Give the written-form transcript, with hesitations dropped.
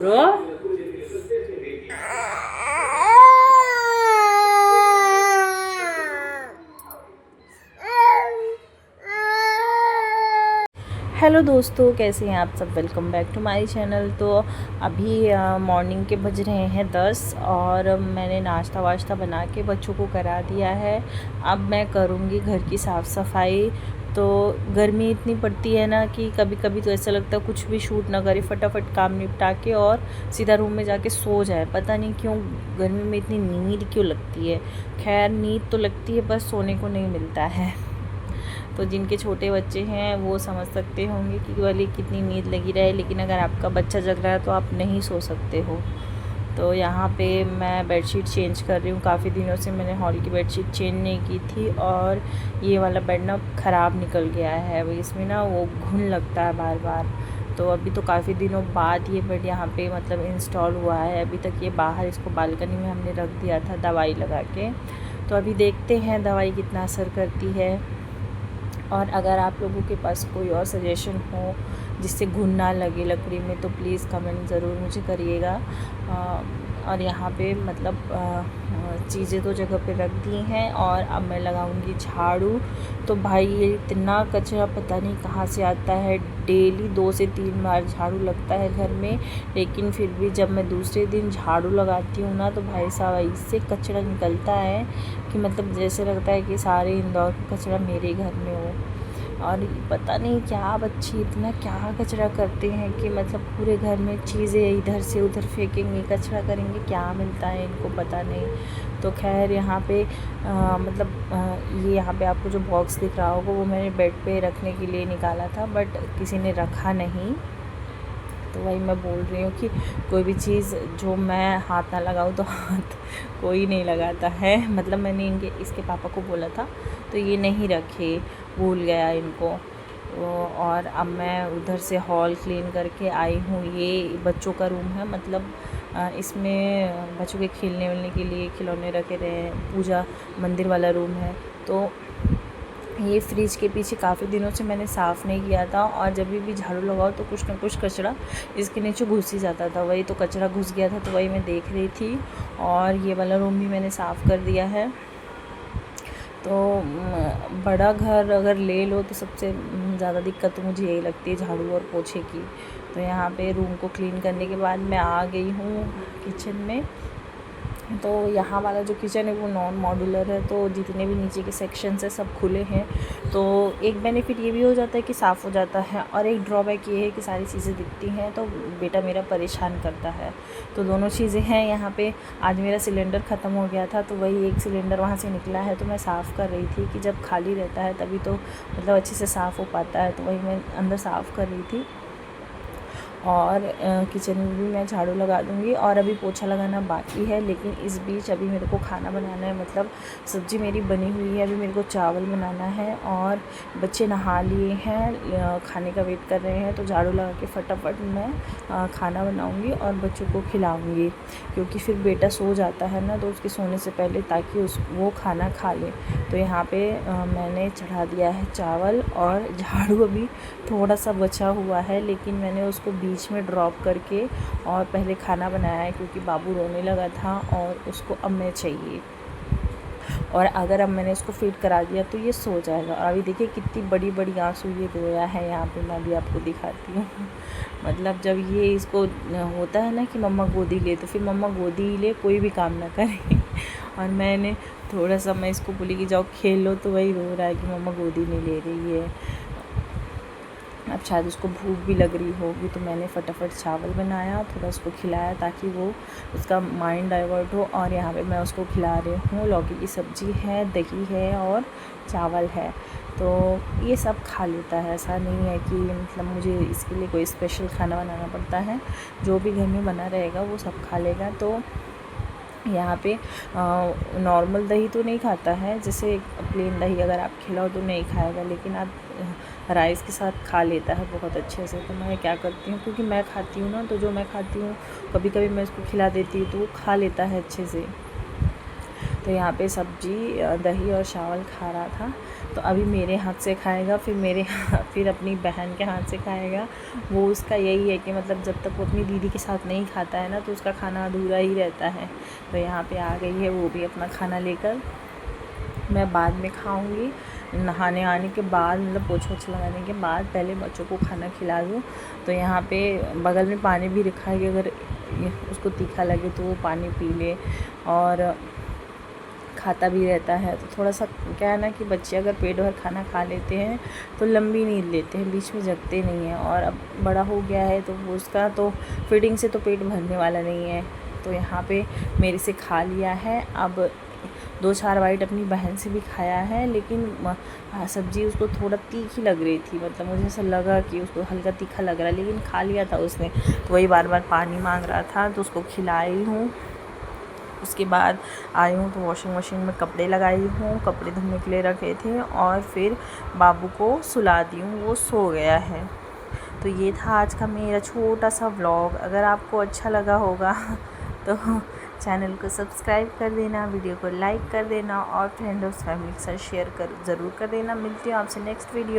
Bro hello दोस्तों, कैसे हैं आप सब। Welcome back to my channel. तो अभी मॉर्निंग के बज रहे हैं 10 और मैंने नाश्ता वाश्ता बना के बच्चों को करा दिया है। अब मैं करूँगी घर की साफ़ सफाई। तो गर्मी इतनी पड़ती है ना कि कभी कभी तो ऐसा लगता है कुछ भी शूट ना करे, फटाफट काम निपटा के और सीधा रूम में जाके सो जाए। पता नहीं क्यों गर्मी में इतनी नींद क्यों लगती है। खैर नींद तो लगती है, बस सोने को नहीं मिलता है। तो जिनके छोटे बच्चे हैं वो समझ सकते होंगे कि वाली कितनी नींद लगी रहे, लेकिन अगर आपका बच्चा जग रहा है तो आप नहीं सो सकते हो। तो यहाँ पे मैं बेडशीट चेंज कर रही हूँ। काफ़ी दिनों से मैंने हॉल की बेडशीट चेंज नहीं की थी और ये वाला बेड ना ख़राब निकल गया है। इसमें ना वो घुन लगता है बार बार। तो अभी तो काफ़ी दिनों बाद ये बेड यहाँ पे मतलब इंस्टॉल हुआ है। अभी तक ये बाहर इसको बालकनी में हमने रख दिया था दवाई लगा के। तो अभी देखते हैं दवाई कितना असर करती है। और अगर आप लोगों के पास कोई और सजेशन हो जिससे घुन ना लगे लकड़ी में तो प्लीज़ कमेंट ज़रूर मुझे करिएगा। और यहाँ पे मतलब चीज़ें तो जगह पे रख दी हैं और अब मैं लगाऊंगी झाड़ू। तो भाई ये इतना कचरा पता नहीं कहाँ से आता है। डेली 2 से 3 बार झाड़ू लगता है घर में, लेकिन फिर भी जब मैं दूसरे दिन झाड़ू लगाती हूँ ना तो भाई साहब इससे कचरा निकलता है कि मतलब जैसे लगता है कि सारे इंदौर का कचरा मेरे घर में हो। और पता नहीं क्या बच्चे इतना क्या कचरा करते हैं कि मतलब पूरे घर में चीज़ें इधर से उधर फेंकेंगे, कचरा करेंगे, क्या मिलता है इनको पता नहीं। तो खैर यहाँ पे ये यहाँ पे आपको जो बॉक्स दिख रहा होगा वो मैंने बेड पे रखने के लिए निकाला था, बट किसी ने रखा नहीं। तो वही मैं बोल रही हूँ कि कोई भी चीज़ जो मैं हाथ ना लगाऊँ तो हाथ कोई नहीं लगाता है। मतलब मैंने इसके पापा को बोला था तो ये नहीं रखे, भूल गया इनको। और अब मैं उधर से हॉल क्लीन करके आई हूँ। ये बच्चों का रूम है, मतलब इसमें बच्चों के खेलने वेलने के लिए खिलौने रखे रहे हैं, पूजा मंदिर वाला रूम है। तो ये फ्रिज के पीछे काफ़ी दिनों से मैंने साफ़ नहीं किया था और जब भी झाड़ू लगाओ तो कुछ ना कुछ कचरा इसके नीचे घुस ही जाता था। वही तो कचरा घुस गया था, तो वही मैं देख रही थी। और ये वाला रूम भी मैंने साफ़ कर दिया है। तो बड़ा घर अगर ले लो तो सबसे ज़्यादा दिक्कत तो मुझे यही लगती है झाड़ू और पोछे की। तो यहाँ पे रूम को क्लीन करने के बाद मैं आ गई हूँ किचन में। तो यहाँ वाला जो किचन है वो नॉन मॉड्यूलर है, तो जितने भी नीचे के सेक्शंस हैं सब खुले हैं। तो एक बेनिफिट ये भी हो जाता है कि साफ़ हो जाता है, और एक ड्रॉबैक ये है कि सारी चीज़ें दिखती हैं तो बेटा मेरा परेशान करता है। तो दोनों चीज़ें हैं यहाँ पे। आज मेरा सिलेंडर ख़त्म हो गया था तो वही एक सिलेंडर वहाँ से निकला है, तो मैं साफ़ कर रही थी कि जब खाली रहता है तभी तो मतलब अच्छे से साफ़ हो पाता है। तो वही मैं अंदर साफ़ कर रही थी और किचन में भी मैं झाड़ू लगा दूँगी। और अभी पोछा लगाना बाकी है, लेकिन इस बीच अभी मेरे को खाना बनाना है। मतलब सब्ज़ी मेरी बनी हुई है, अभी मेरे को चावल बनाना है और बच्चे नहा लिए हैं, खाने का वेट कर रहे हैं। तो झाड़ू लगा के फटाफट मैं खाना बनाऊँगी और बच्चों को खिलाऊँगी, क्योंकि फिर बेटा सो जाता है ना तो उसके सोने से पहले, ताकि वो खाना खा ले। तो यहाँ पे मैंने चढ़ा दिया है चावल और झाड़ू अभी थोड़ा सा बचा हुआ है, लेकिन मैंने उसको बीच में ड्रॉप करके और पहले खाना बनाया है, क्योंकि बाबू रोने लगा था और उसको अब मैं चाहिए। और अगर अब मैंने इसको फीड करा दिया तो ये सो जाएगा। और अभी देखिए कितनी बड़ी बड़ी आंसू ये रोया है। यहाँ पे मैं भी आपको दिखाती हूँ। मतलब जब ये इसको होता है ना कि मम्मा गोदी ले, तो फिर मम्मा गोदी ही ले, कोई भी काम ना करे। और मैंने थोड़ा सा मैं इसको बोली कि जाओ खेल लो, तो वही रो रहा है कि मम्मा गोदी नहीं ले रही है। अब शायद उसको भूख भी लग रही होगी, तो मैंने फटाफट चावल बनाया, थोड़ा उसको खिलाया ताकि वो उसका माइंड डाइवर्ट हो। और यहाँ पे मैं उसको खिला रही हूँ, लौकी की सब्ज़ी है, दही है और चावल है। तो ये सब खा लेता है, ऐसा नहीं है कि मतलब मुझे इसके लिए कोई स्पेशल खाना बनाना पड़ता है। जो भी घर में बना रहेगा वो सब खा लेगा। तो यहाँ पे नॉर्मल दही तो नहीं खाता है, जैसे प्लेन दही अगर आप खिलाओ तो नहीं खाएगा, लेकिन आप राइस के साथ खा लेता है बहुत अच्छे से। तो मैं क्या करती हूँ, क्योंकि मैं खाती हूँ ना, तो जो मैं खाती हूँ कभी कभी मैं उसको खिला देती हूँ तो वो खा लेता है अच्छे से। तो यहाँ पे सब्जी दही और चावल खा रहा था। तो अभी मेरे हाथ से खाएगा, फिर अपनी बहन के हाथ से खाएगा। वो उसका यही है कि मतलब जब तक वो अपनी दीदी के साथ नहीं खाता है ना तो उसका खाना अधूरा ही रहता है। तो यहाँ पे आ गई है वो भी अपना खाना लेकर। मैं बाद में खाऊंगी, नहाने आने के बाद, मतलब पोछा वोछा लगाने के बाद पहले बच्चों को खाना खिला दूँ। तो यहाँ पे बगल में पानी भी रखा है कि अगर उसको तीखा लगे तो वो पानी पी ले और खाता भी रहता है। तो थोड़ा सा क्या है ना कि बच्चे अगर पेट भर खाना खा लेते हैं तो लंबी नींद लेते हैं, बीच में जगते नहीं हैं। और अब बड़ा हो गया है तो वो उसका तो फीडिंग से तो पेट भरने वाला नहीं है। तो यहाँ पे मेरे से खा लिया है। अब 2-4 बाइट अपनी बहन से भी खाया है, लेकिन सब्ज़ी उसको थोड़ा तीखी लग रही थी। मतलब मुझे ऐसा लगा कि उसको हल्का तीखा लग रहा है, लेकिन खा लिया था उसने। तो वही बार बार पानी मांग रहा था तो उसको खिलाई हूँ। उसके बाद आई हूँ तो वॉशिंग मशीन में कपड़े लगाई हूँ, कपड़े धोने के लिए रखे थे और फिर बाबू को सुला दी हूँ, वो सो गया है। तो ये था आज का मेरा छोटा सा व्लॉग। अगर आपको अच्छा लगा होगा तो चैनल को सब्सक्राइब कर देना, वीडियो को लाइक कर देना और फ्रेंड और फैमिली के साथ शेयर ज़रूर कर देना। मिलती हूँ आपसे नेक्स्ट वीडियो।